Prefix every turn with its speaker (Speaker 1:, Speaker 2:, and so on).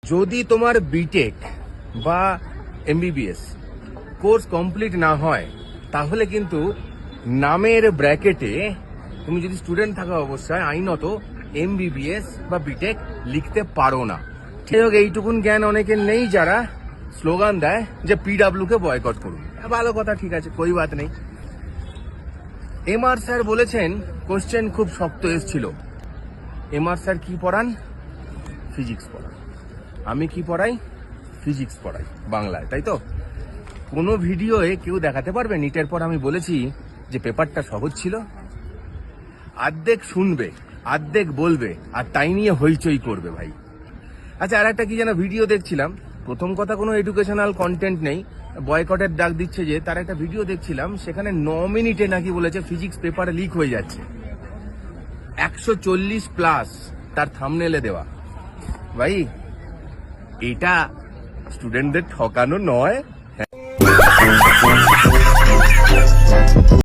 Speaker 1: যদি তোমার বিটেক বা এমবিবিএস কোর্স কমপ্লিট না হয় তাহলে কিন্তু নামের ব্র্যাকেটে তুমি যদি স্টুডেন্ট থাকা অবস্থায় আইনত এমবিবিএস বা বিটেক লিখতে পারো না। ঠিক হোক, এইটুকুন জ্ঞান অনেকের নেই যারা স্লোগান দেয় যে পিডাব্লিউ কে বয়কট করুন। ভালো কথা, ঠিক আছে, কোই বাত নেই। এমআর স্যার বলেছেন কোশ্চেন খুব শক্ত এসেছিল। এমআর স্যার কি পড়ান? ফিজিক্স পড়ান। আমি কি পড়াই? ফিজিক্স পড়াই বাংলায়, তাই তো? কোনো ভিডিওয়ে কেউ দেখাতে পারবে নিটের পর আমি বলেছি যে পেপারটা সহজ ছিল? অর্ধেক শুনবে, অর্ধেক বলবে, আর তাই নিয়ে হইচই করবে ভাই। আচ্ছা, আর একটা কি যেন ভিডিও দেখছিলাম, প্রথম কথা কোনো এডুকেশনাল কন্টেন্ট নেই, বয়কটের ডাক দিচ্ছে যে, তার একটা ভিডিও দেখছিলাম, সেখানে 9 মিনিটে নাকি বলেছে ফিজিক্স পেপারে লিক হয়ে যাচ্ছে। 140+ তার থাম্বনেলে দেওয়া। ভাই, এটা স্টুডেন্টদের ঠকানো নয়?